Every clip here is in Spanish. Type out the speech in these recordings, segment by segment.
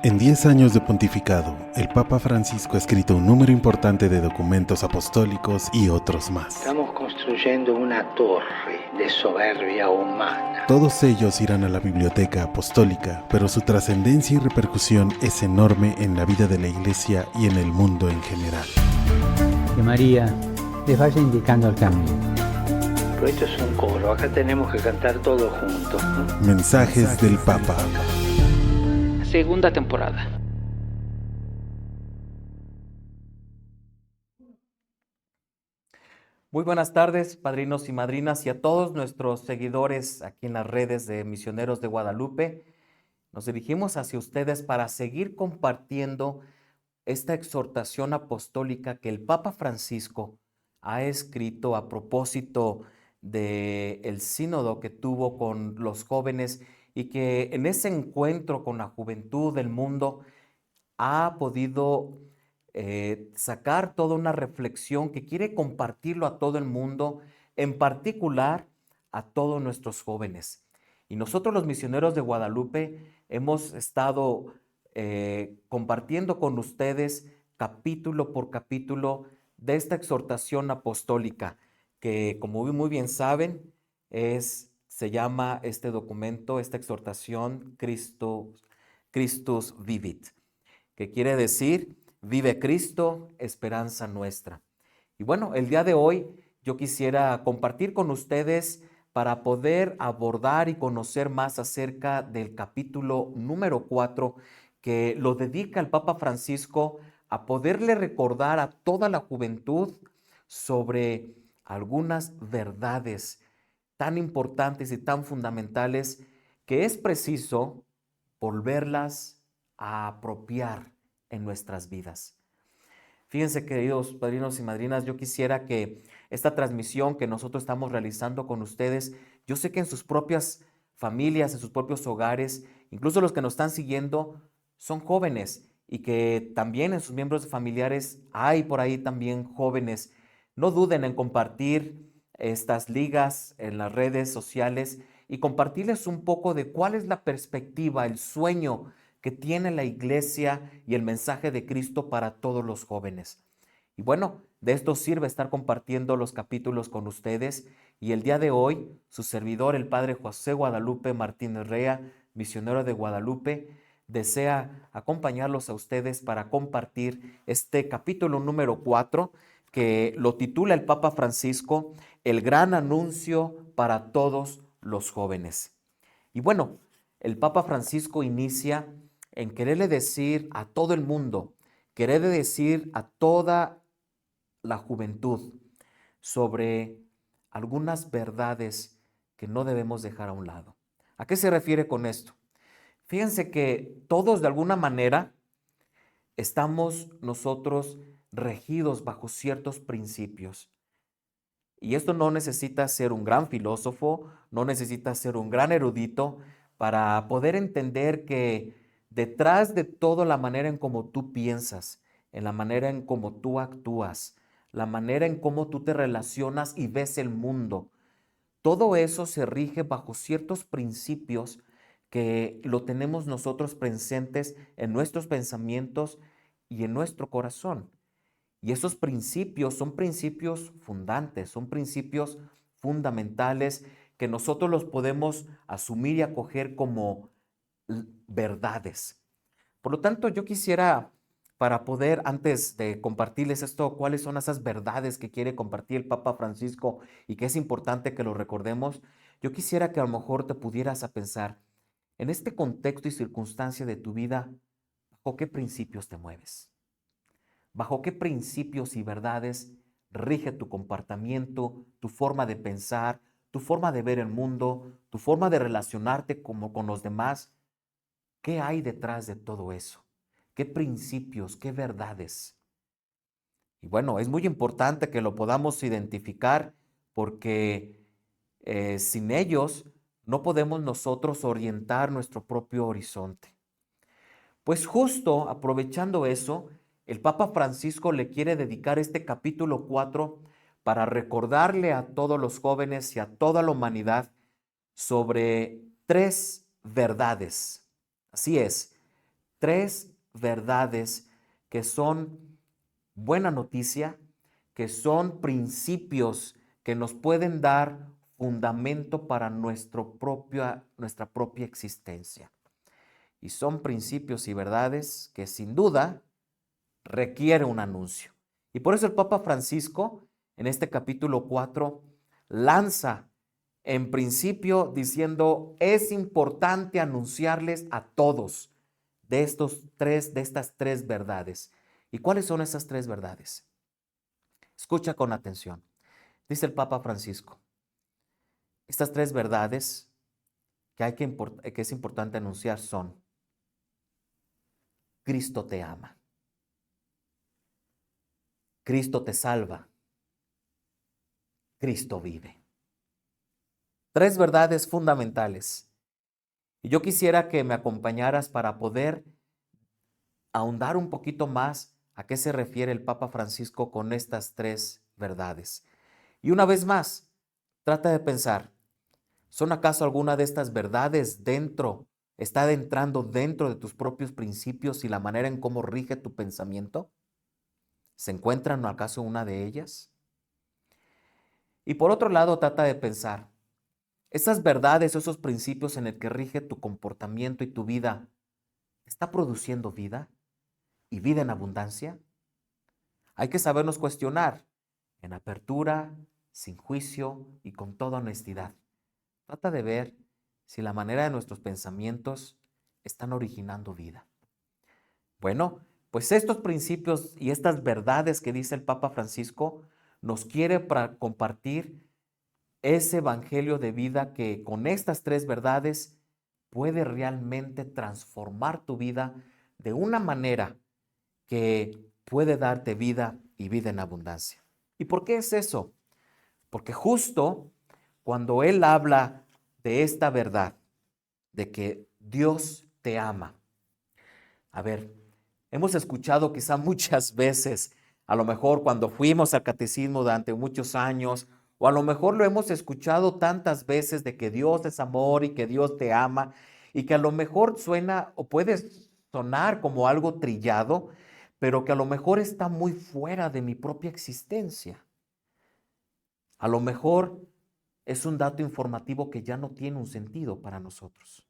En 10 años de pontificado, el Papa Francisco ha escrito un número importante de documentos apostólicos y otros más. Estamos construyendo una torre de soberbia humana. Todos ellos irán a la biblioteca apostólica, pero su trascendencia y repercusión es enorme en la vida de la Iglesia y en el mundo en general. Que María les vaya indicando el camino. Pero esto es un coro, acá tenemos que cantar todos juntos, ¿no? Mensajes del Papa. Segunda temporada. Muy buenas tardes, padrinos y madrinas, y a todos nuestros seguidores aquí en las redes de Misioneros de Guadalupe. Nos dirigimos hacia ustedes para seguir compartiendo esta exhortación apostólica que el Papa Francisco ha escrito a propósito del sínodo que tuvo con los jóvenes y que en ese encuentro con la juventud del mundo ha podido sacar toda una reflexión que quiere compartirlo a todo el mundo, en particular a todos nuestros jóvenes. Y nosotros los misioneros de Guadalupe hemos estado compartiendo con ustedes capítulo por capítulo de esta exhortación apostólica que, como muy bien saben, se llama este documento, esta exhortación, Christus Vivit, que quiere decir, vive Cristo, esperanza nuestra. Y bueno, el día de hoy yo quisiera compartir con ustedes para poder abordar y conocer más acerca del capítulo número 4, que lo dedica el Papa Francisco a poderle recordar a toda la juventud sobre algunas verdades tan importantes y tan fundamentales que es preciso volverlas a apropiar en nuestras vidas. Fíjense, queridos padrinos y madrinas, yo quisiera que esta transmisión que nosotros estamos realizando con ustedes, yo sé que en sus propias familias, en sus propios hogares, incluso los que nos están siguiendo son jóvenes y que también en sus miembros familiares hay por ahí también jóvenes. No duden en compartir estas ligas en las redes sociales y compartirles un poco de cuál es la perspectiva, el sueño que tiene la iglesia y el mensaje de Cristo para todos los jóvenes. Y bueno, de esto sirve estar compartiendo los capítulos con ustedes. Y el día de hoy, su servidor, el padre José Guadalupe Martínez Rea, misionero de Guadalupe, desea acompañarlos a ustedes para compartir este capítulo número 4, que lo titula el Papa Francisco, El gran anuncio para todos los jóvenes. Y bueno, el Papa Francisco inicia en quererle decir a todo el mundo, quererle decir a toda la juventud sobre algunas verdades que no debemos dejar a un lado. ¿A qué se refiere con esto? Fíjense que todos de alguna manera estamos nosotros regidos bajo ciertos principios. Y esto no necesita ser un gran filósofo, no necesita ser un gran erudito para poder entender que detrás de todo la manera en cómo tú piensas, en la manera en cómo tú actúas, la manera en cómo tú te relacionas y ves el mundo, todo eso se rige bajo ciertos principios que lo tenemos nosotros presentes en nuestros pensamientos y en nuestro corazón. Y esos principios son principios fundantes, son principios fundamentales que nosotros los podemos asumir y acoger como verdades. Por lo tanto, yo quisiera, para poder, antes de compartirles esto, cuáles son esas verdades que quiere compartir el Papa Francisco y que es importante que lo recordemos, yo quisiera que a lo mejor te pudieras a pensar, en este contexto y circunstancia de tu vida, ¿bajo qué principios te mueves? ¿Bajo qué principios y verdades rige tu comportamiento, tu forma de pensar, tu forma de ver el mundo, tu forma de relacionarte como con los demás? ¿Qué hay detrás de todo eso? ¿Qué principios, qué verdades? Y bueno, es muy importante que lo podamos identificar porque sin ellos no podemos nosotros orientar nuestro propio horizonte. Pues justo aprovechando eso, el Papa Francisco le quiere dedicar este capítulo 4 para recordarle a todos los jóvenes y a toda la humanidad sobre tres verdades. Así es, 3 verdades que son buena noticia, que son principios que nos pueden dar fundamento para nuestra propia existencia. Y son principios y verdades que sin duda requieren un anuncio. Y por eso el Papa Francisco, en este capítulo 4, lanza en principio diciendo, es importante anunciarles a todos de estas tres verdades. ¿Y cuáles son esas 3 verdades? Escucha con atención. Dice el Papa Francisco, estas 3 verdades que es importante anunciar son: Cristo te ama, Cristo te salva, Cristo vive. 3 verdades fundamentales. Y yo quisiera que me acompañaras para poder ahondar un poquito más a qué se refiere el Papa Francisco con estas 3 verdades. Y una vez más, trata de pensar, ¿son acaso alguna de estas verdades está entrando dentro de tus propios principios y la manera en cómo rige tu pensamiento? ¿Se encuentran acaso una de ellas? Y por otro lado, trata de pensar, esas verdades, esos principios en el que rige tu comportamiento y tu vida, ¿está produciendo vida y vida en abundancia? Hay que sabernos cuestionar en apertura, sin juicio y con toda honestidad. Trata de ver si la manera de nuestros pensamientos están originando vida. Bueno, pues estos principios y estas verdades que dice el Papa Francisco nos quiere para compartir ese evangelio de vida que con estas 3 verdades puede realmente transformar tu vida de una manera que puede darte vida y vida en abundancia. ¿Y por qué es eso? Porque justo cuando él habla de esta verdad, de que Dios te ama. A ver, hemos escuchado quizá muchas veces, a lo mejor cuando fuimos al catecismo durante muchos años, o a lo mejor lo hemos escuchado tantas veces de que Dios es amor y que Dios te ama, y que a lo mejor suena o puede sonar como algo trillado, pero que a lo mejor está muy fuera de mi propia existencia. A lo mejor es un dato informativo que ya no tiene un sentido para nosotros.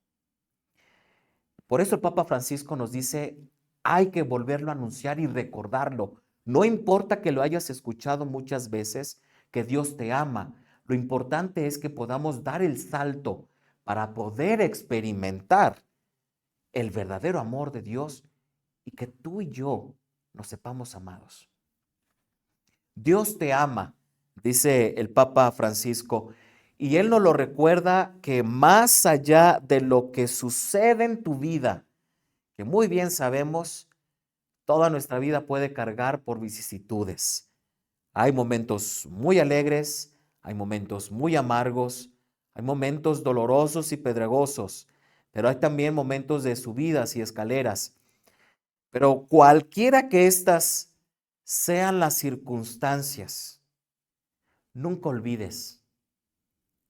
Por eso el Papa Francisco nos dice, hay que volverlo a anunciar y recordarlo. No importa que lo hayas escuchado muchas veces, que Dios te ama. Lo importante es que podamos dar el salto para poder experimentar el verdadero amor de Dios y que tú y yo nos sepamos amados. Dios te ama, dice el Papa Francisco, y él nos lo recuerda que más allá de lo que sucede en tu vida, que muy bien sabemos, toda nuestra vida puede cargar por vicisitudes. Hay momentos muy alegres, hay momentos muy amargos, hay momentos dolorosos y pedregosos, pero hay también momentos de subidas y escaleras. Pero cualquiera que estas sean las circunstancias, nunca olvides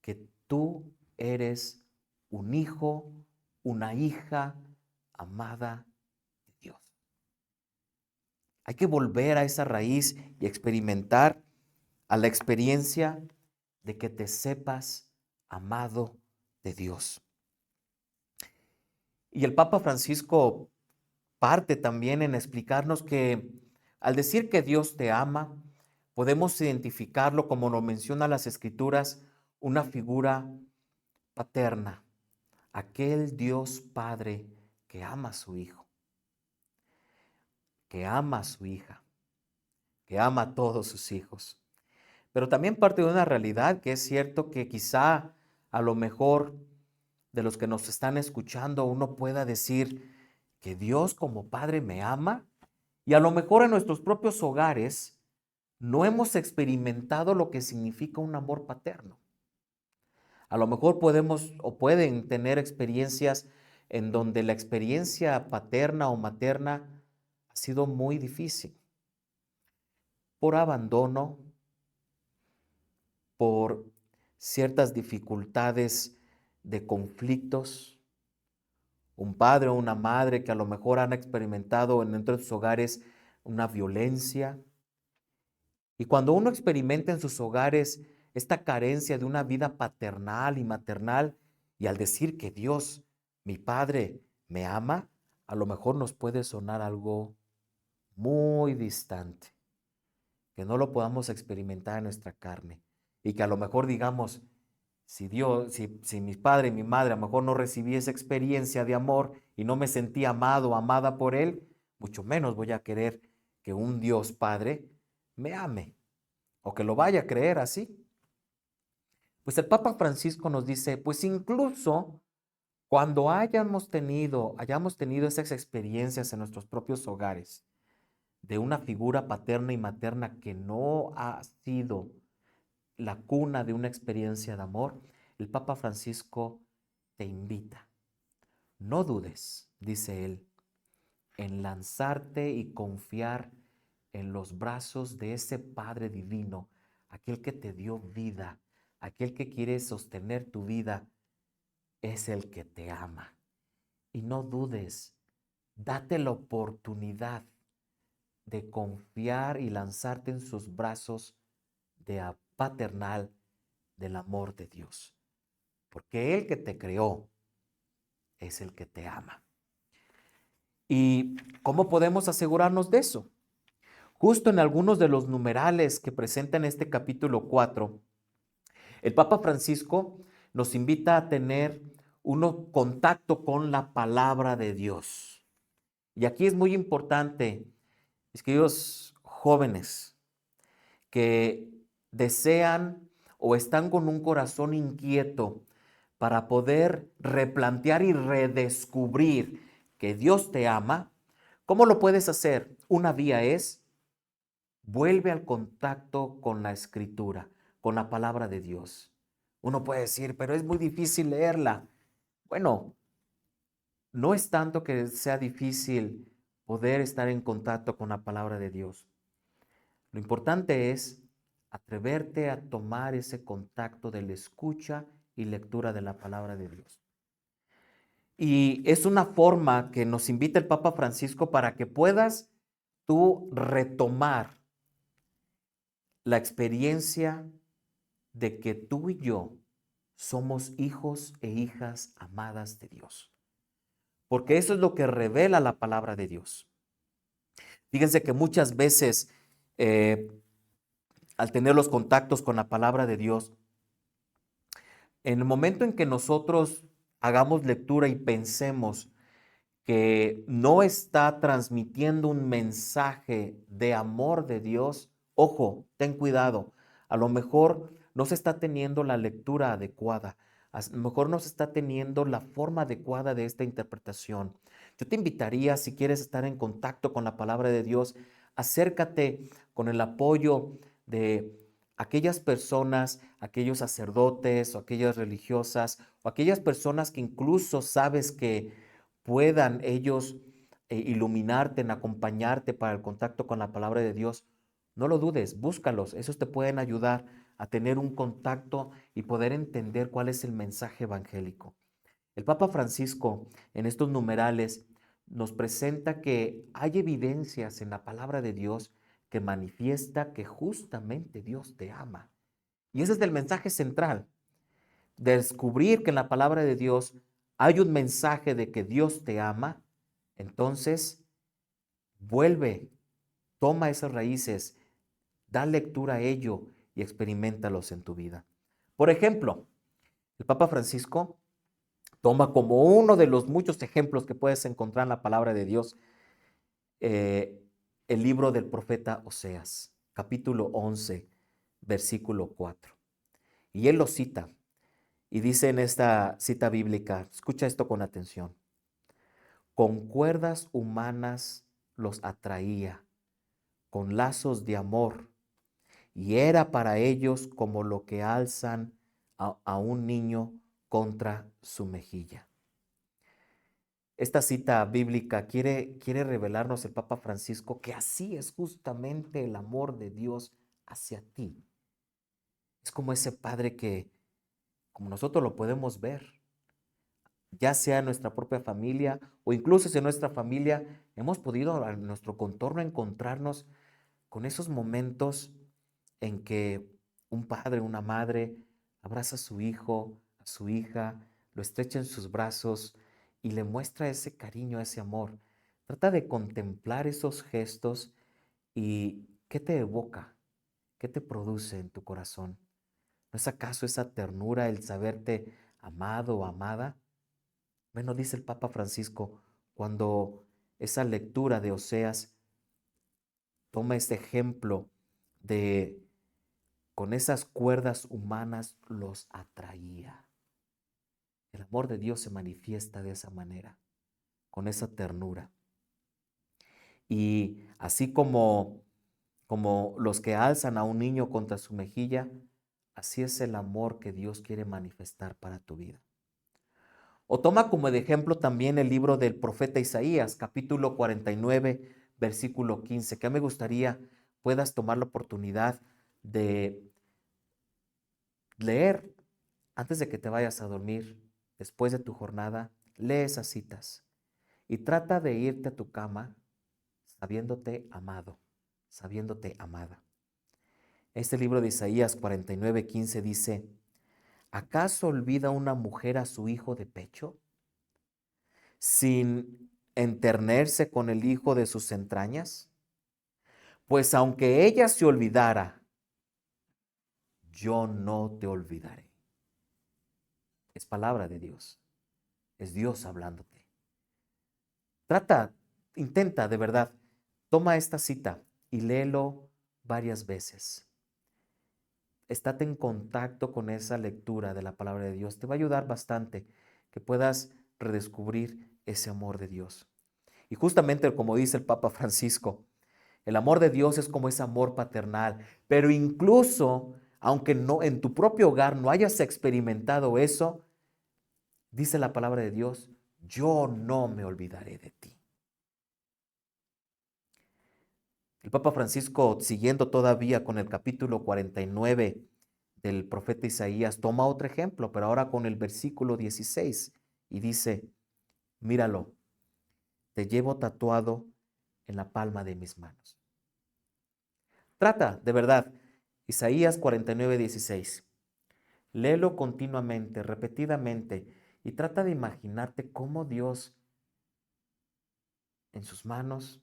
que tú eres un hijo, una hija amada de Dios. Hay que volver a esa raíz y experimentar a la experiencia de que te sepas amado de Dios. Y el Papa Francisco parte también en explicarnos que al decir que Dios te ama, podemos identificarlo, como lo menciona las Escrituras, una figura paterna, aquel Dios Padre que ama a su Hijo, que ama a su hija, que ama a todos sus hijos. Pero también parte de una realidad que es cierto que quizá a lo mejor de los que nos están escuchando uno pueda decir que Dios como Padre me ama, y a lo mejor en nuestros propios hogares no hemos experimentado lo que significa un amor paterno. A lo mejor podemos o pueden tener experiencias en donde la experiencia paterna o materna ha sido muy difícil. Por abandono, por ciertas dificultades de conflictos, un padre o una madre que a lo mejor han experimentado dentro de sus hogares una violencia. Y cuando uno experimenta en sus hogares esta carencia de una vida paternal y maternal, y al decir que Dios, mi Padre, me ama, a lo mejor nos puede sonar algo muy distante, que no lo podamos experimentar en nuestra carne, y que a lo mejor digamos, si Dios, si mi padre y mi madre a lo mejor no recibí esa experiencia de amor y no me sentí amado o amada por Él, mucho menos voy a querer que un Dios Padre me ame o que lo vaya a creer así. Pues el Papa Francisco nos dice, pues incluso cuando hayamos tenido esas experiencias en nuestros propios hogares de una figura paterna y materna que no ha sido la cuna de una experiencia de amor, el Papa Francisco te invita. No dudes, dice él, en lanzarte y confiar en los brazos de ese Padre Divino, aquel que te dio vida, aquel que quiere sostener tu vida, es el que te ama. Y no dudes, date la oportunidad de confiar y lanzarte en sus brazos de paternal del amor de Dios. Porque Él que te creó es el que te ama. ¿Y cómo podemos asegurarnos de eso? Justo en algunos de los numerales que presenta en este capítulo 4, el Papa Francisco nos invita a tener contacto con la palabra de Dios. Y aquí es muy importante, mis queridos jóvenes, que desean o están con un corazón inquieto para poder replantear y redescubrir que Dios te ama. ¿Cómo lo puedes hacer? Una vía es: vuelve al contacto con la Escritura, con la palabra de Dios. Uno puede decir, pero es muy difícil leerla. Bueno, no es tanto que sea difícil poder estar en contacto con la palabra de Dios. Lo importante es atreverte a tomar ese contacto de la escucha y lectura de la palabra de Dios. Y es una forma que nos invita el Papa Francisco para que puedas tú retomar la experiencia de que tú y yo somos hijos e hijas amadas de Dios. Porque eso es lo que revela la palabra de Dios. Fíjense que muchas veces al tener los contactos con la palabra de Dios, en el momento en que nosotros hagamos lectura y pensemos que no está transmitiendo un mensaje de amor de Dios, ojo, ten cuidado, a lo mejor no se está teniendo la lectura adecuada, a lo mejor no se está teniendo la forma adecuada de esta interpretación. Yo te invitaría, si quieres estar en contacto con la palabra de Dios, acércate con el apoyo de aquellas personas, aquellos sacerdotes o aquellas religiosas o aquellas personas que incluso sabes que puedan ellos iluminarte, en acompañarte para el contacto con la palabra de Dios. No lo dudes, búscalos, esos te pueden ayudar a tener un contacto y poder entender cuál es el mensaje evangélico. El Papa Francisco en estos numerales nos presenta que hay evidencias en la palabra de Dios que manifiesta que justamente Dios te ama. Y ese es el mensaje central: descubrir que en la palabra de Dios hay un mensaje de que Dios te ama. Entonces vuelve, toma esas raíces, da lectura a ello y experimentalos en tu vida. Por ejemplo, el Papa Francisco toma como uno de los muchos ejemplos que puedes encontrar en la palabra de Dios el libro del profeta Oseas, capítulo 11, versículo 4. Y él lo cita y dice en esta cita bíblica, escucha esto con atención: con cuerdas humanas los atraía, con lazos de amor, y era para ellos como lo que alzan a un niño contra su mejilla. Esta cita bíblica quiere revelarnos el Papa Francisco que así es justamente el amor de Dios hacia ti. Es como ese Padre que, como nosotros lo podemos ver, ya sea en nuestra propia familia o incluso si en nuestra familia hemos podido en nuestro contorno encontrarnos con esos momentos en que un padre, una madre abraza a su hijo, a su hija, lo estrecha en sus brazos y le muestra ese cariño, ese amor. Trata de contemplar esos gestos y ¿qué te evoca? ¿Qué te produce en tu corazón? ¿No es acaso esa ternura el saberte amado o amada? Bueno, dice el Papa Francisco, cuando esa lectura de Oseas toma este ejemplo de con esas cuerdas humanas los atraía. El amor de Dios se manifiesta de esa manera, con esa ternura. Y así como los que alzan a un niño contra su mejilla, así es el amor que Dios quiere manifestar para tu vida. O toma como de ejemplo también el libro del profeta Isaías, capítulo 49, versículo 15, que me gustaría puedas tomar la oportunidad de leer antes de que te vayas a dormir, después de tu jornada, lee esas citas y trata de irte a tu cama sabiéndote amado, sabiéndote amada. Este libro de Isaías 49:15 dice, ¿acaso olvida una mujer a su hijo de pecho sin enternerse con el hijo de sus entrañas? Pues aunque ella se olvidara, yo no te olvidaré. Es palabra de Dios, es Dios hablándote. Trata, intenta de verdad, toma esta cita y léelo varias veces. Estate en contacto con esa lectura de la palabra de Dios. Te va a ayudar bastante que puedas redescubrir ese amor de Dios. Y justamente como dice el Papa Francisco, el amor de Dios es como ese amor paternal, pero incluso aunque no en tu propio hogar no hayas experimentado eso, dice la palabra de Dios, yo no me olvidaré de ti. El Papa Francisco, siguiendo todavía con el capítulo 49 del profeta Isaías, toma otro ejemplo, pero ahora con el versículo 16 y dice, míralo, te llevo tatuado en la palma de mis manos. Trata, de verdad, Isaías 49:16. Léelo continuamente, repetidamente, y trata de imaginarte cómo Dios en sus manos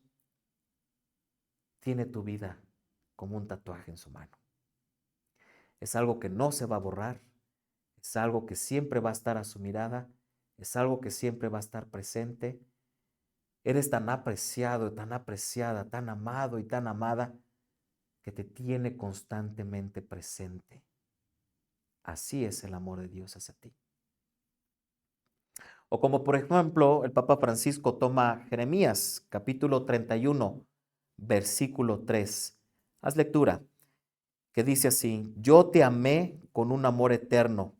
tiene tu vida como un tatuaje en su mano. Es algo que no se va a borrar, es algo que siempre va a estar a su mirada, es algo que siempre va a estar presente. Eres tan apreciado, tan apreciada, tan amado y tan amada que te tiene constantemente presente. Así es el amor de Dios hacia ti. O como por ejemplo el Papa Francisco toma Jeremías capítulo 31, versículo 3. Haz lectura, que dice así, yo te amé con un amor eterno,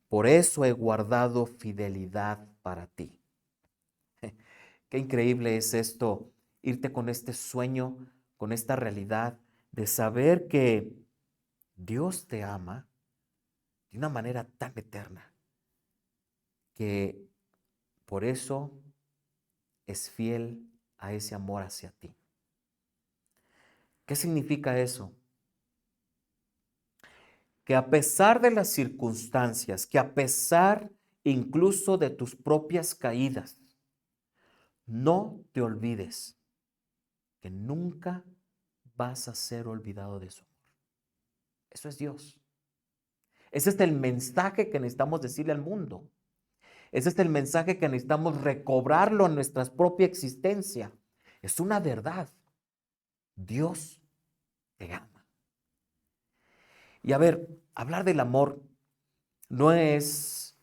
por eso he guardado fidelidad para ti. Qué increíble es esto, irte con este sueño, con esta realidad de saber que Dios te ama de una manera tan eterna, que por eso es fiel a ese amor hacia ti. ¿Qué significa eso? Que a pesar de las circunstancias, que a pesar incluso de tus propias caídas, no te olvides que nunca vas a ser olvidado de su amor. Eso es Dios. Ese es el mensaje que necesitamos decirle al mundo. Ese es el mensaje que necesitamos recobrarlo en nuestra propia existencia. Es una verdad. Dios te ama. Y a ver, hablar del amor no es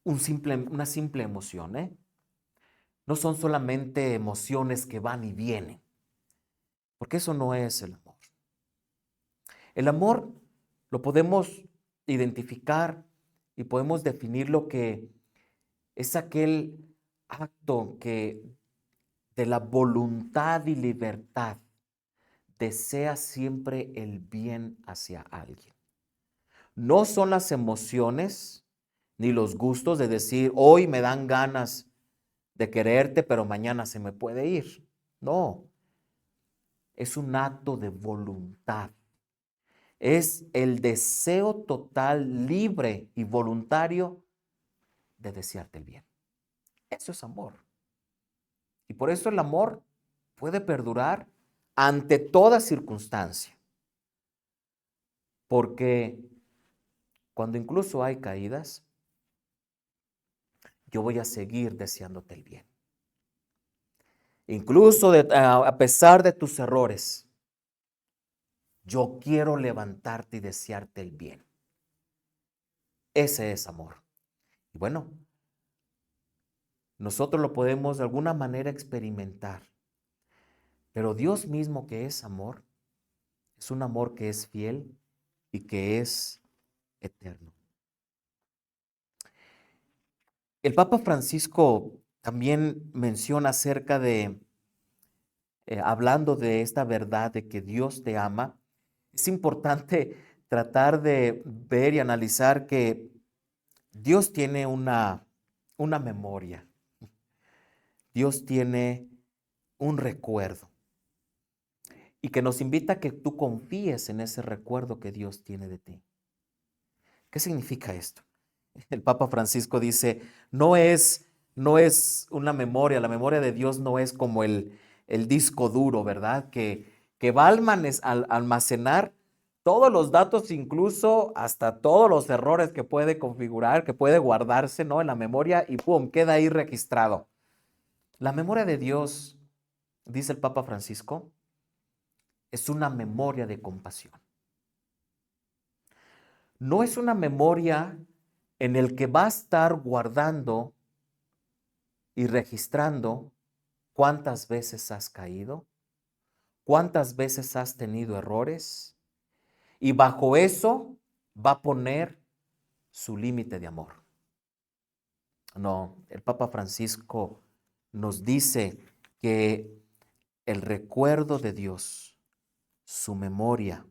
una simple emoción, ¿eh? No son solamente emociones que van y vienen, porque eso no es el amor. El amor lo podemos identificar y podemos definir lo que es aquel acto que de la voluntad y libertad desea siempre el bien hacia alguien. No son las emociones ni los gustos de decir, hoy me dan ganas de quererte, pero mañana se me puede ir. No, es un acto de voluntad. Es el deseo total, libre y voluntario de desearte el bien. Eso es amor. Y por eso el amor puede perdurar ante toda circunstancia. Porque cuando incluso hay caídas, yo voy a seguir deseándote el bien. Incluso a pesar de tus errores, yo quiero levantarte y desearte el bien. Ese es amor. Y bueno, nosotros lo podemos de alguna manera experimentar, pero Dios mismo, que es amor, es un amor que es fiel y que es eterno. El Papa Francisco también menciona acerca de, hablando de esta verdad de que Dios te ama, es importante tratar de ver y analizar que Dios tiene una memoria. Dios tiene un recuerdo y que nos invita a que tú confíes en ese recuerdo que Dios tiene de ti. ¿Qué significa esto? El Papa Francisco dice, no es una memoria, la memoria de Dios no es como el disco duro, ¿verdad? Que va a almacenar todos los datos, incluso hasta todos los errores que puede configurar, que puede guardarse, ¿no? En la memoria y ¡pum! Queda ahí registrado. La memoria de Dios, dice el Papa Francisco, es una memoria de compasión. No es una memoria en el que va a estar guardando y registrando cuántas veces has caído, cuántas veces has tenido errores, y bajo eso va a poner su límite de amor. No, el Papa Francisco nos dice que el recuerdo de Dios, su memoria,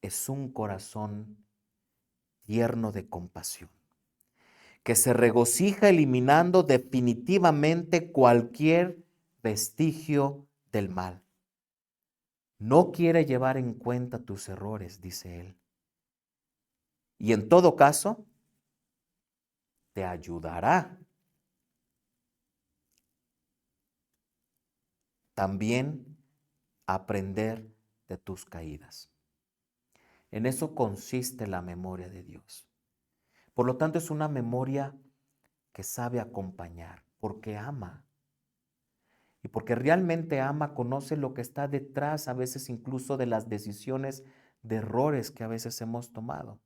es un corazón tierno de compasión, que se regocija eliminando definitivamente cualquier vestigio del mal. No quiere llevar en cuenta tus errores, dice él. Y en todo caso, te ayudará también a aprender de tus caídas. En eso consiste la memoria de Dios. Por lo tanto, es una memoria que sabe acompañar, porque ama. Y porque realmente ama, conoce lo que está detrás, a veces incluso de las decisiones de errores que a veces hemos tomado.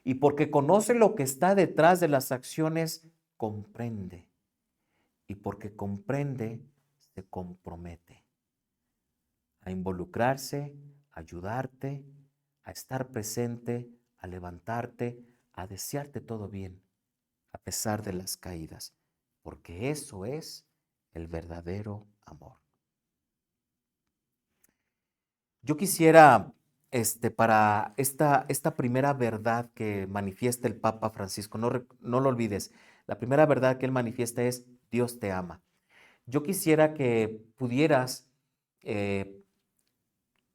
Y porque conoce lo que está detrás de las acciones, comprende. Y porque comprende, se compromete a involucrarse, a ayudarte, a estar presente, a levantarte, a desearte todo bien, a pesar de las caídas. Porque eso es el verdadero amor. Yo quisiera, para esta primera verdad que manifiesta el Papa Francisco, no lo olvides, la primera verdad que él manifiesta es Dios te ama. Yo quisiera que pudieras,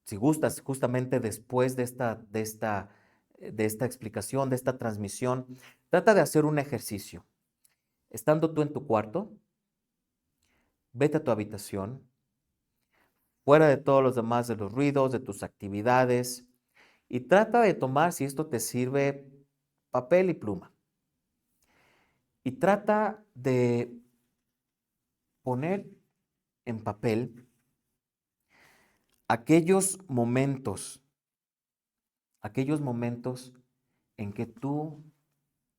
si gustas, justamente después de esta explicación, de esta transmisión, trata de hacer un ejercicio. Estando tú en tu cuarto, vete a tu habitación, fuera de todos los demás, de los ruidos, de tus actividades, y trata de tomar, si esto te sirve, papel y pluma. Y trata de poner en papel aquellos momentos en que tú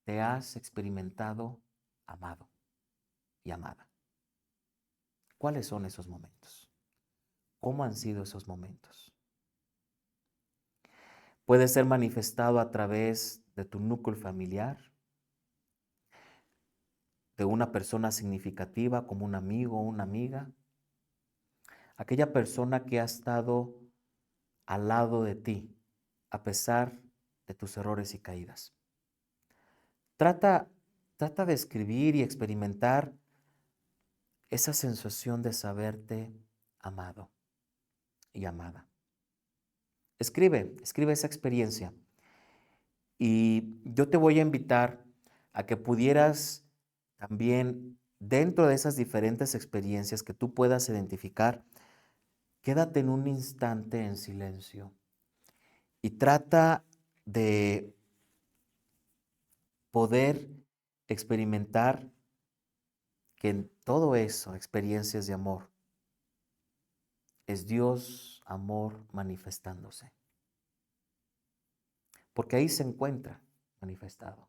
te has experimentado amado y amada. ¿Cuáles son esos momentos? ¿Cómo han sido esos momentos? Puede ser manifestado a través de tu núcleo familiar, de una persona significativa como un amigo o una amiga, aquella persona que ha estado al lado de ti a pesar de tus errores y caídas. Trata, trata de escribir y experimentar esa sensación de saberte amado y amada. Escribe esa experiencia. Y yo te voy a invitar a que pudieras también, dentro de esas diferentes experiencias que tú puedas identificar, quédate en un instante en silencio y trata de poder experimentar que en todo eso, experiencias de amor, es Dios, amor manifestándose. Porque ahí se encuentra manifestado.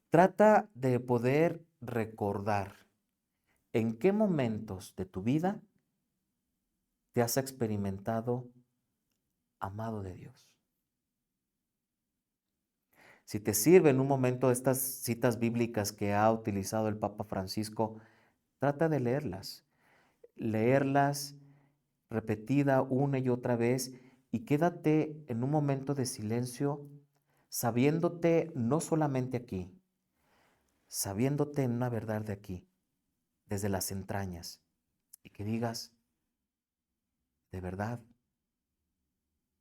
Trata de poder recordar en qué momentos de tu vida te has experimentado amado de Dios. Si te sirve en un momento estas citas bíblicas que ha utilizado el Papa Francisco, trata de leerlas repetida una y otra vez y quédate en un momento de silencio sabiéndote no solamente aquí, sabiéndote en una verdad de aquí, desde las entrañas, y que digas, de verdad,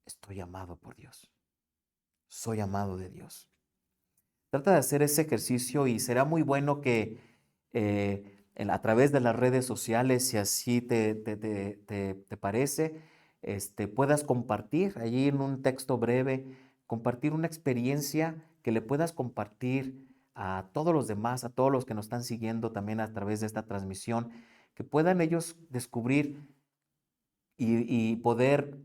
estoy amado por Dios, soy amado de Dios. Trata de hacer ese ejercicio y será muy bueno que a través de las redes sociales, si así te parece, puedas compartir allí en un texto breve, compartir una experiencia que le puedas compartir a todos los demás, a todos los que nos están siguiendo también a través de esta transmisión, que puedan ellos descubrir y poder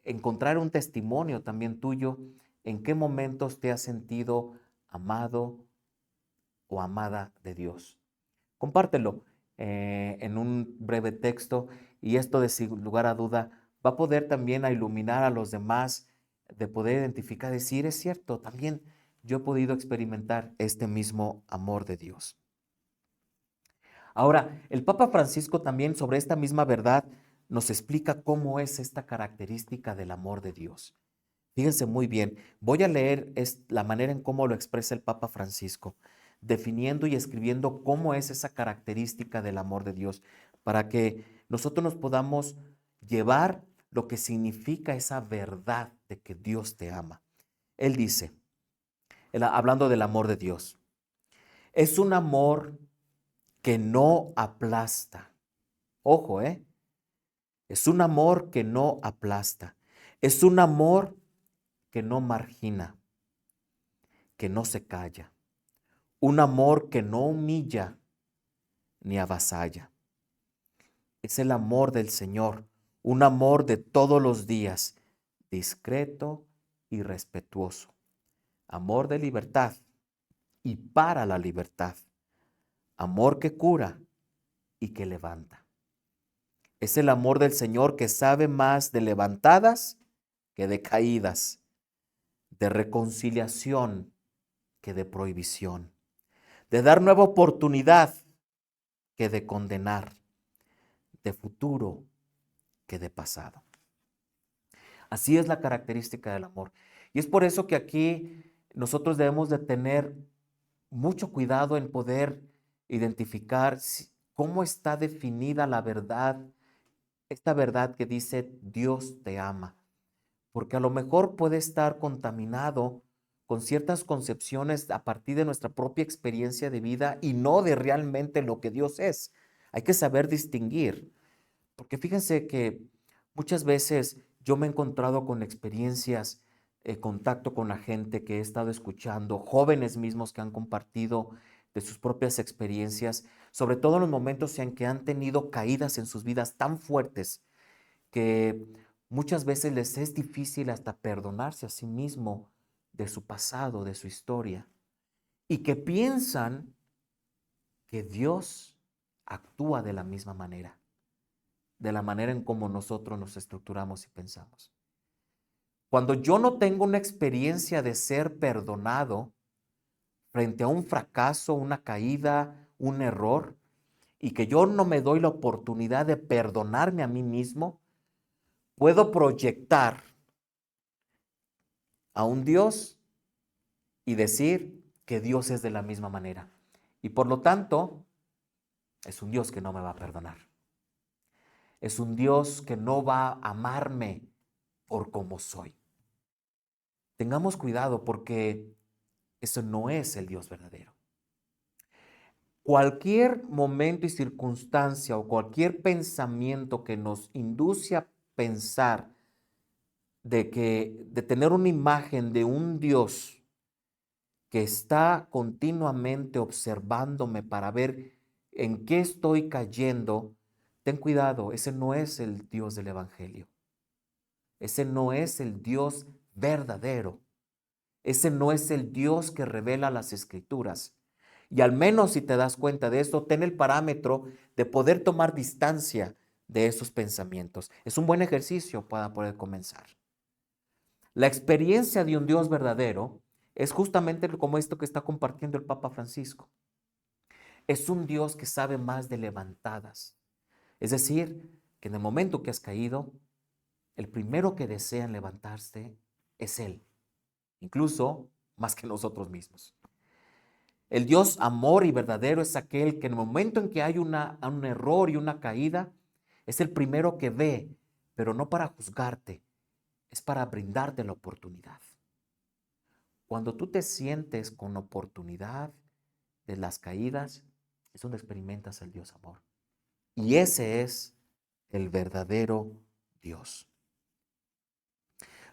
encontrar un testimonio también tuyo, en qué momentos te has sentido amado o amada de Dios. Compártelo en un breve texto y esto de sin lugar a duda va a poder también a iluminar a los demás, de poder identificar, decir, es cierto, también yo he podido experimentar este mismo amor de Dios. Ahora, el Papa Francisco también sobre esta misma verdad nos explica cómo es esta característica del amor de Dios. Fíjense muy bien, voy a leer la manera en cómo lo expresa el Papa Francisco, definiendo y escribiendo cómo es esa característica del amor de Dios, para que nosotros nos podamos llevar lo que significa esa verdad de que Dios te ama. Él dice, hablando del amor de Dios, es un amor que no aplasta. Ojo, es un amor que no aplasta. Es un amor que no margina, que no se calla. Un amor que no humilla ni avasalla. Es el amor del Señor, un amor de todos los días, discreto y respetuoso. Amor de libertad y para la libertad. Amor que cura y que levanta. Es el amor del Señor que sabe más de levantadas que de caídas, de reconciliación que de prohibición, de dar nueva oportunidad que de condenar, de futuro que de pasado. Así es la característica del amor. Y es por eso que aquí nosotros debemos de tener mucho cuidado en poder identificar cómo está definida la verdad, esta verdad que dice Dios te ama. Porque a lo mejor puede estar contaminado con ciertas concepciones a partir de nuestra propia experiencia de vida y no de realmente lo que Dios es. Hay que saber distinguir, porque fíjense que muchas veces yo me he encontrado con experiencias, contacto con la gente que he estado escuchando, jóvenes mismos que han compartido de sus propias experiencias, sobre todo en los momentos en que han tenido caídas en sus vidas tan fuertes que muchas veces les es difícil hasta perdonarse a sí mismo de su pasado, de su historia, y que piensan que Dios actúa de la misma manera, de la manera en cómo nosotros nos estructuramos y pensamos. Cuando yo no tengo una experiencia de ser perdonado frente a un fracaso, una caída, un error, y que yo no me doy la oportunidad de perdonarme a mí mismo, puedo proyectar a un Dios y decir que Dios es de la misma manera. Y por lo tanto, es un Dios que no me va a perdonar. Es un Dios que no va a amarme por como soy. Tengamos cuidado porque eso no es el Dios verdadero. Cualquier momento y circunstancia o cualquier pensamiento que nos induce a pensar de tener una imagen de un Dios que está continuamente observándome para ver en qué estoy cayendo, ten cuidado, ese no es el Dios del Evangelio. Ese no es el Dios verdadero. Ese no es el Dios que revela las Escrituras. Y al menos si te das cuenta de esto, ten el parámetro de poder tomar distancia de esos pensamientos. Es un buen ejercicio para poder comenzar. La experiencia de un Dios verdadero es justamente como esto que está compartiendo el Papa Francisco. Es un Dios que sabe más de levantadas. Es decir, que en el momento que has caído, el primero que desea levantarse es Él, incluso más que nosotros mismos. El Dios amor y verdadero es aquel que en el momento en que hay un error y una caída, es el primero que ve, pero no para juzgarte, es para brindarte la oportunidad. Cuando tú te sientes con oportunidad de las caídas, es donde experimentas el Dios amor. Y ese es el verdadero Dios.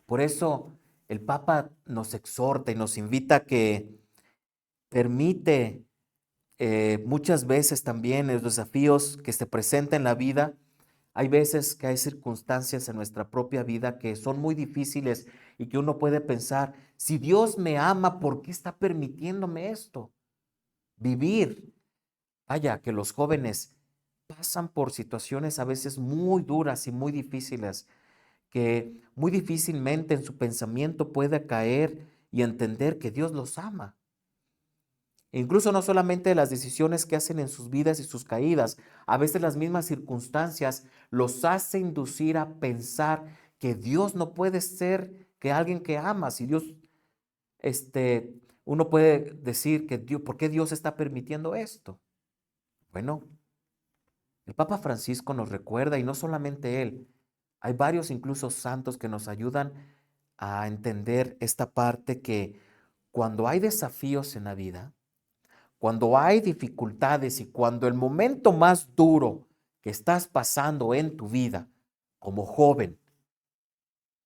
Por eso el Papa nos exhorta y nos invita a que permite muchas veces también los desafíos que se presentan en la vida. Hay veces que hay circunstancias en nuestra propia vida que son muy difíciles y que uno puede pensar, si Dios me ama, ¿por qué está permitiéndome esto? Vivir. Vaya, que los jóvenes pasan por situaciones a veces muy duras y muy difíciles, que muy difícilmente en su pensamiento puede caer y entender que Dios los ama. E incluso no solamente las decisiones que hacen en sus vidas y sus caídas, a veces las mismas circunstancias los hace inducir a pensar que Dios no puede ser que alguien que ama. Si Dios, uno puede decir que Dios, ¿por qué Dios está permitiendo esto? Bueno, el Papa Francisco nos recuerda, y no solamente él, hay varios incluso santos que nos ayudan a entender esta parte que cuando hay desafíos en la vida, cuando hay dificultades y cuando el momento más duro que estás pasando en tu vida como joven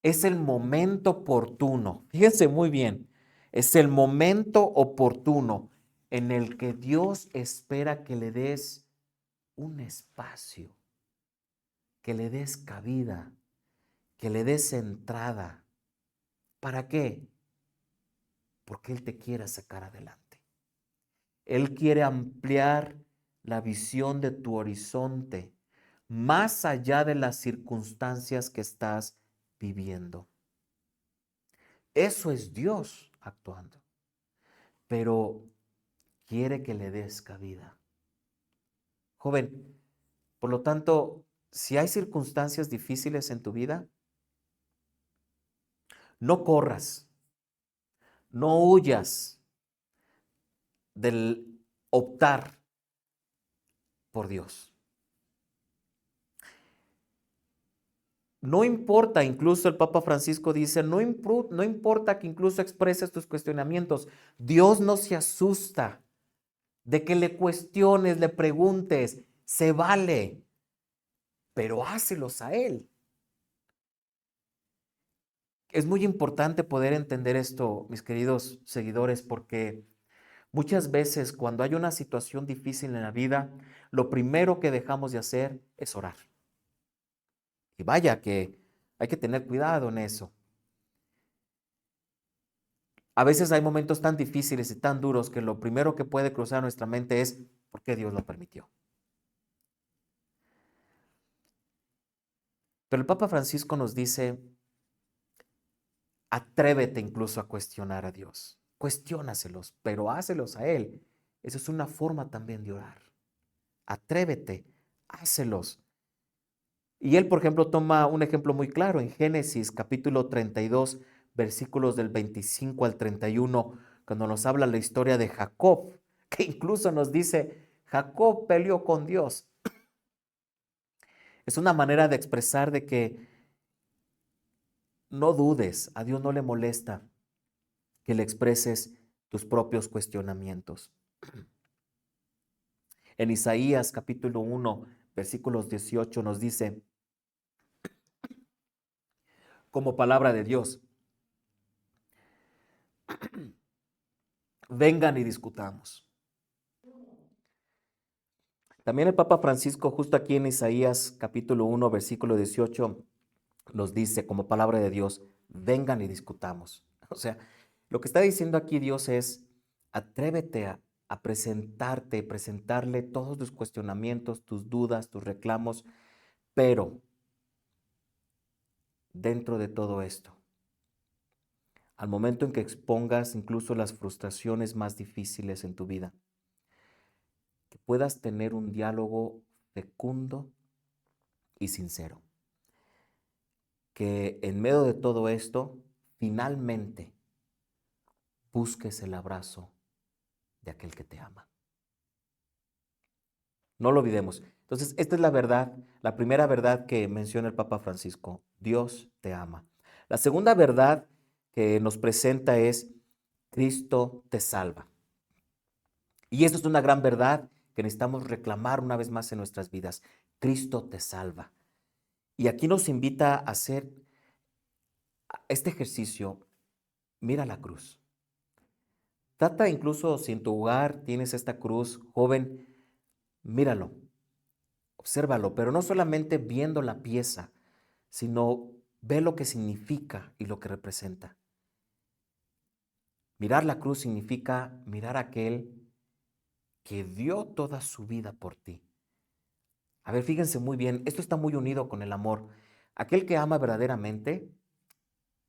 es el momento oportuno, fíjense muy bien, es el momento oportuno en el que Dios espera que le des un espacio, que le des cabida, que le des entrada. ¿Para qué? Porque Él te quiere sacar adelante. Él quiere ampliar la visión de tu horizonte más allá de las circunstancias que estás viviendo. Eso es Dios actuando, pero quiere que le des cabida. Joven, por lo tanto, si hay circunstancias difíciles en tu vida, no corras, no huyas del optar por Dios. No importa, incluso el Papa Francisco dice, no importa que incluso expreses tus cuestionamientos, Dios no se asusta de que le cuestiones, le preguntes, se vale, pero hácelos a Él. Es muy importante poder entender esto, mis queridos seguidores, porque muchas veces cuando hay una situación difícil en la vida, lo primero que dejamos de hacer es orar. Y vaya que hay que tener cuidado en eso. A veces hay momentos tan difíciles y tan duros que lo primero que puede cruzar nuestra mente es ¿por qué Dios lo permitió? Pero el Papa Francisco nos dice, atrévete incluso a cuestionar a Dios. Cuestiónaselos, pero hácelos a Él. Esa es una forma también de orar. Atrévete, hácelos. Y él, por ejemplo, toma un ejemplo muy claro en Génesis capítulo 32, versículos del 25 al 31. cuando nos habla la historia de Jacob, que incluso nos dice, Jacob peleó con Dios. Es una manera de expresar de que no dudes, a Dios no le molesta que le expreses tus propios cuestionamientos. En Isaías capítulo 1, versículos 18 nos dice, como palabra de Dios, vengan y discutamos. También el Papa Francisco, justo aquí en Isaías capítulo 1, versículo 18, nos dice como palabra de Dios, vengan y discutamos. O sea, lo que está diciendo aquí Dios es, atrévete a presentarle todos tus cuestionamientos, tus dudas, tus reclamos, pero dentro de todo esto, al momento en que expongas incluso las frustraciones más difíciles en tu vida, que puedas tener un diálogo fecundo y sincero. Que en medio de todo esto, finalmente busques el abrazo de aquel que te ama. No lo olvidemos. Entonces, esta es la verdad, la primera verdad que menciona el Papa Francisco. Dios te ama. La segunda verdad que nos presenta es Cristo te salva. Y esto es una gran verdad que necesitamos reclamar una vez más en nuestras vidas. Cristo te salva. Y aquí nos invita a hacer este ejercicio. Mira la cruz. Trata incluso si en tu hogar tienes esta cruz, joven, míralo, obsérvalo, pero no solamente viendo la pieza, sino ve lo que significa y lo que representa. Mirar la cruz significa mirar a aquel que dio toda su vida por ti. A ver, fíjense muy bien, esto está muy unido con el amor. Aquel que ama verdaderamente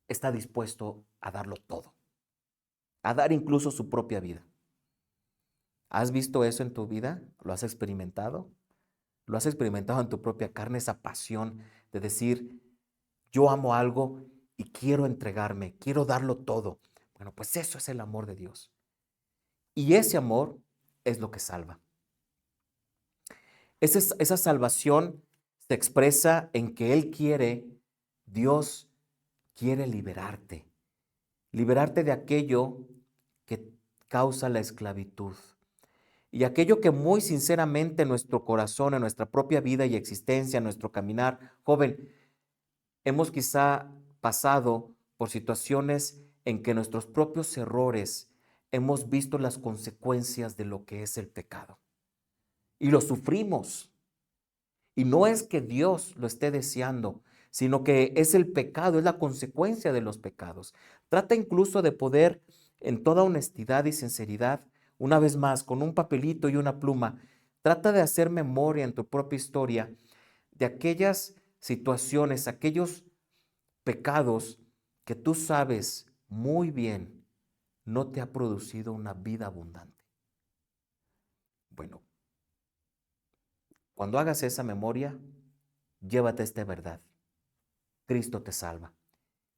está dispuesto a darlo todo, a dar incluso su propia vida. ¿Has visto eso en tu vida? ¿Lo has experimentado? ¿Lo has experimentado en tu propia carne, esa pasión de decir, yo amo algo y quiero entregarme, quiero darlo todo? Bueno, pues eso es el amor de Dios. Y ese amor es lo que salva. Esa salvación se expresa en que Dios quiere liberarte de aquello que causa la esclavitud. Y aquello que muy sinceramente en nuestro corazón, en nuestra propia vida y existencia, en nuestro caminar, joven, hemos quizá pasado por situaciones en que nuestros propios errores hemos visto las consecuencias de lo que es el pecado. Y lo sufrimos. Y no es que Dios lo esté deseando, sino que es el pecado, es la consecuencia de los pecados. Trata incluso de poder, en toda honestidad y sinceridad, una vez más, con un papelito y una pluma, trata de hacer memoria en tu propia historia de aquellas situaciones, aquellos pecados que tú sabes muy bien no te ha producido una vida abundante. Bueno, cuando hagas esa memoria, llévate esta verdad. Cristo te salva.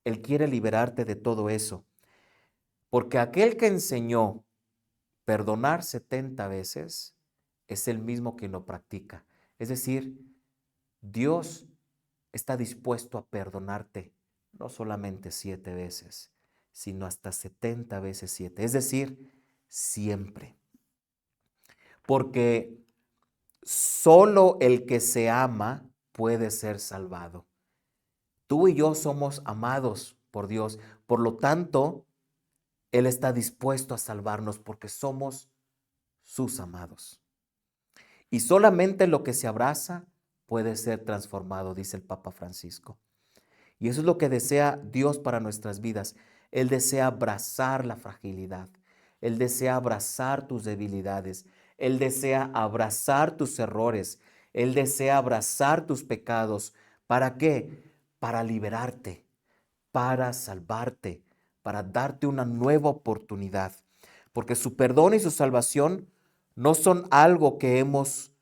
Él quiere liberarte de todo eso. Porque aquel que enseñó perdonar 70 veces es el mismo que lo practica. Es decir, Dios está dispuesto a perdonarte no solamente 7 veces, sino hasta 70 veces 7. Es decir, siempre. Porque solo el que se ama puede ser salvado. Tú y yo somos amados por Dios. Por lo tanto, Él está dispuesto a salvarnos porque somos sus amados. Y solamente lo que se abraza puede ser transformado, dice el Papa Francisco. Y eso es lo que desea Dios para nuestras vidas. Él desea abrazar la fragilidad. Él desea abrazar tus debilidades. Él desea abrazar tus errores. Él desea abrazar tus pecados. ¿Para qué? Para liberarte, para salvarte, para darte una nueva oportunidad. Porque su perdón y su salvación no son algo que hemos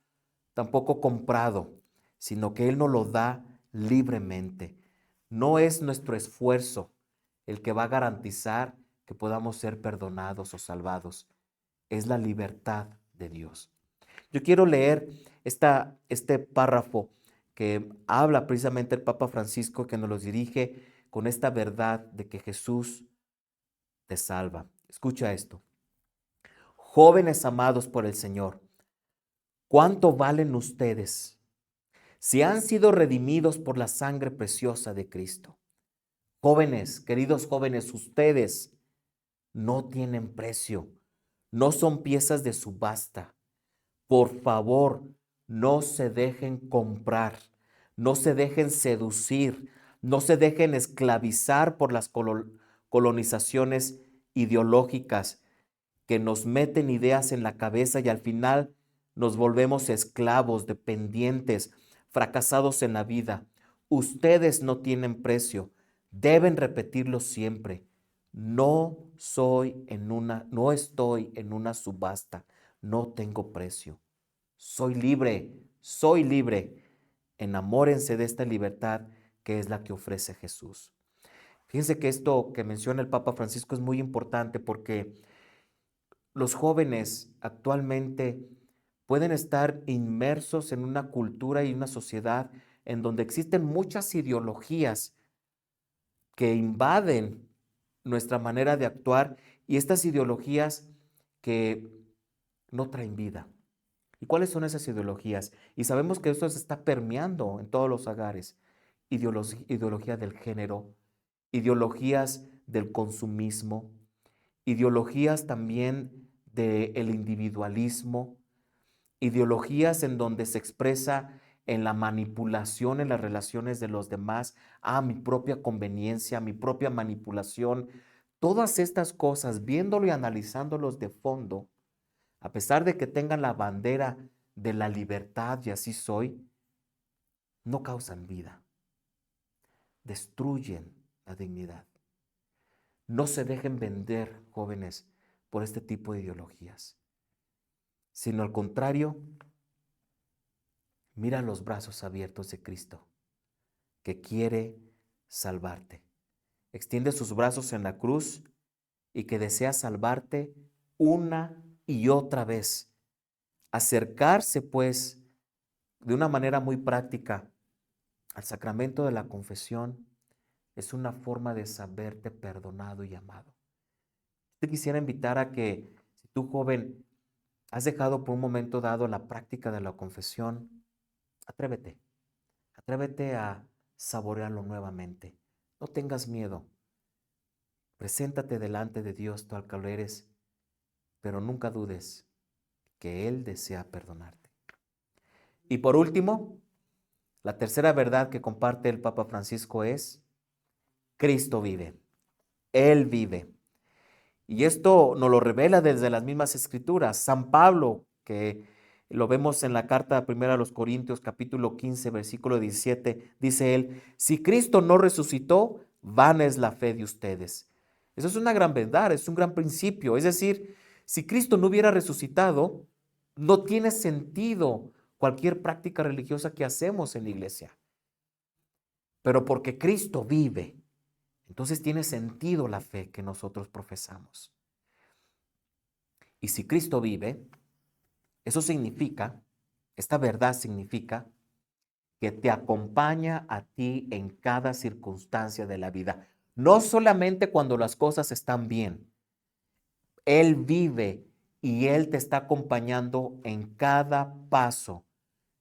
tampoco comprado, sino que Él nos lo da libremente. No es nuestro esfuerzo el que va a garantizar que podamos ser perdonados o salvados. Es la libertad de Dios. Yo quiero leer este párrafo que habla precisamente el Papa Francisco, que nos los dirige con esta verdad de que Jesús te salva. Escucha esto. Jóvenes amados por el Señor, ¿cuánto valen ustedes si han sido redimidos por la sangre preciosa de Cristo? Jóvenes, queridos jóvenes, ustedes no tienen precio, no son piezas de subasta. Por favor, no se dejen comprar, no se dejen seducir, no se dejen esclavizar por las colonizaciones ideológicas que nos meten ideas en la cabeza y al final nos volvemos esclavos, dependientes, fracasados en la vida. Ustedes no tienen precio, deben repetirlo siempre. No estoy en una subasta, no tengo precio. Soy libre, soy libre. Enamórense de esta libertad que es la que ofrece Jesús. Fíjense que esto que menciona el Papa Francisco es muy importante porque los jóvenes actualmente pueden estar inmersos en una cultura y una sociedad en donde existen muchas ideologías que invaden nuestra manera de actuar y estas ideologías que no traen vida. ¿Y cuáles son esas ideologías? Y sabemos que esto se está permeando en todos los hogares. Ideología del género, ideologías del consumismo, ideologías también del individualismo, ideologías en donde se expresa en la manipulación en las relaciones de los demás, a mi propia conveniencia, a mi propia manipulación. Todas estas cosas, viéndolo y analizándolos de fondo, a pesar de que tengan la bandera de la libertad y así soy, no causan vida, destruyen la dignidad. No se dejen vender, jóvenes, por este tipo de ideologías, sino al contrario, mira los brazos abiertos de Cristo, que quiere salvarte. Extiende sus brazos en la cruz y que desea salvarte una y otra vez. Acercarse, pues, de una manera muy práctica al sacramento de la confesión es una forma de saberte perdonado y amado. Te quisiera invitar a que, si tú, joven, has dejado por un momento dado la práctica de la confesión, atrévete a saborearlo nuevamente. No tengas miedo. Preséntate delante de Dios tal cual eres, pero nunca dudes que Él desea perdonarte. Y por último, la tercera verdad que comparte el Papa Francisco es: Cristo vive. Él vive. Y esto nos lo revela desde las mismas Escrituras. San Pablo, que lo vemos en la carta primera a los Corintios, capítulo 15, versículo 17, dice él: si Cristo no resucitó, vana es la fe de ustedes. Eso es una gran verdad, es un gran principio. Es decir, si Cristo no hubiera resucitado, no tiene sentido cualquier práctica religiosa que hacemos en la iglesia. Pero porque Cristo vive, entonces tiene sentido la fe que nosotros profesamos. Y si Cristo vive, eso significa, esta verdad significa que te acompaña a ti en cada circunstancia de la vida. No solamente cuando las cosas están bien. Él vive y Él te está acompañando en cada paso,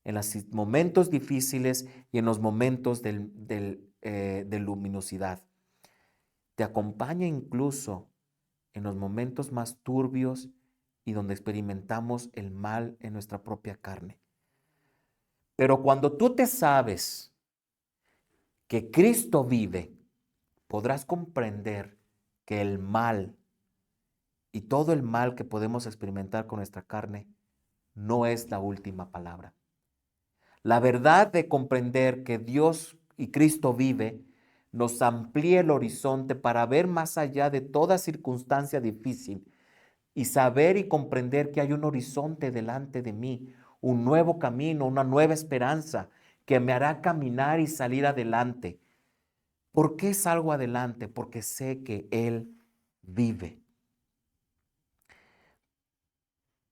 en los momentos difíciles y en los momentos de luminosidad. Te acompaña incluso en los momentos más turbios y donde experimentamos el mal en nuestra propia carne. Pero cuando tú te sabes que Cristo vive, podrás comprender que el mal y todo el mal que podemos experimentar con nuestra carne no es la última palabra. La verdad de comprender que Dios y Cristo vive nos amplía el horizonte para ver más allá de toda circunstancia difícil y saber y comprender que hay un horizonte delante de mí, un nuevo camino, una nueva esperanza que me hará caminar y salir adelante. ¿Por qué salgo adelante? Porque sé que Él vive.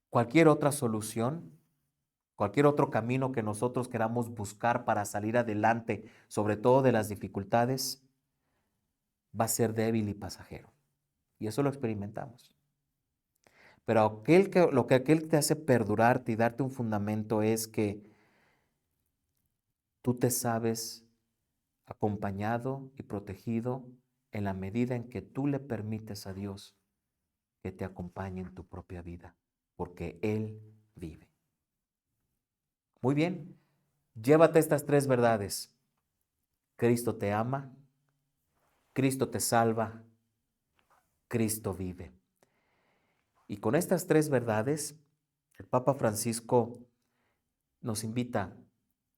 Cualquier otra solución, cualquier otro camino que nosotros queramos buscar para salir adelante, sobre todo de las dificultades, va a ser débil y pasajero. Y eso lo experimentamos. Pero aquel que te hace perdurarte y darte un fundamento es que tú te sabes acompañado y protegido en la medida en que tú le permites a Dios que te acompañe en tu propia vida, porque Él vive. Muy bien, llévate estas 3 verdades. Cristo te ama, Cristo te salva, Cristo vive. Y con estas 3 verdades, el Papa Francisco nos invita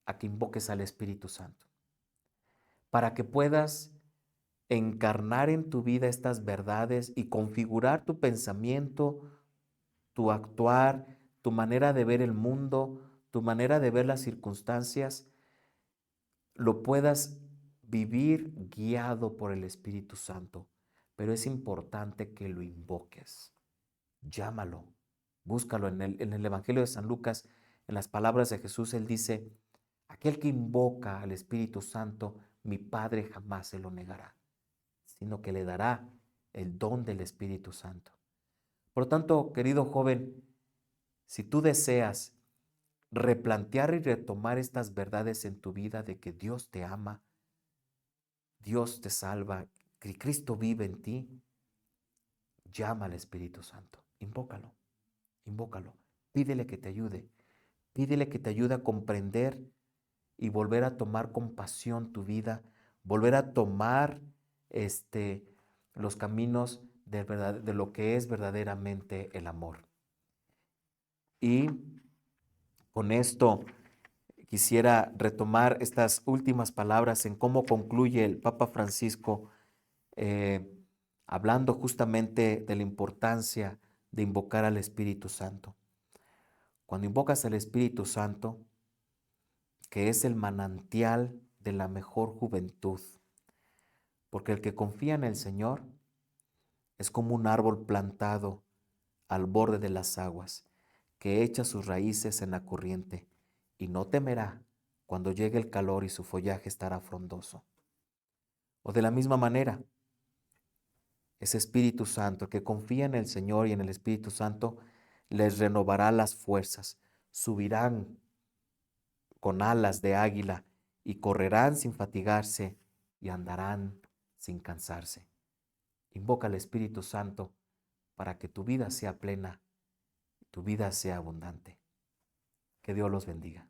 a que invoques al Espíritu Santo, para que puedas encarnar en tu vida estas verdades y configurar tu pensamiento, tu actuar, tu manera de ver el mundo, tu manera de ver las circunstancias, lo puedas vivir guiado por el Espíritu Santo. Pero es importante que lo invoques. Llámalo, búscalo. En el Evangelio de San Lucas, en las palabras de Jesús, Él dice: aquel que invoca al Espíritu Santo, mi Padre jamás se lo negará, sino que le dará el don del Espíritu Santo. Por lo tanto, querido joven, si tú deseas replantear y retomar estas verdades en tu vida de que Dios te ama, Dios te salva, que Cristo vive en ti, llama al Espíritu Santo, invócalo, invócalo, pídele que te ayude, pídele que te ayude a comprender y volver a tomar con pasión tu vida, volver a tomar los caminos de lo que es verdaderamente el amor. Y con esto quisiera retomar estas últimas palabras en cómo concluye el Papa Francisco, hablando justamente de la importancia de invocar al Espíritu Santo. Cuando invocas al Espíritu Santo, que es el manantial de la mejor juventud, porque el que confía en el Señor es como un árbol plantado al borde de las aguas, que echa sus raíces en la corriente y no temerá cuando llegue el calor y su follaje estará frondoso. O de la misma manera, ese Espíritu Santo, el que confía en el Señor y en el Espíritu Santo, les renovará las fuerzas, subirán con alas de águila y correrán sin fatigarse y andarán sin cansarse. Invoca al Espíritu Santo para que tu vida sea plena, tu vida sea abundante. Que Dios los bendiga.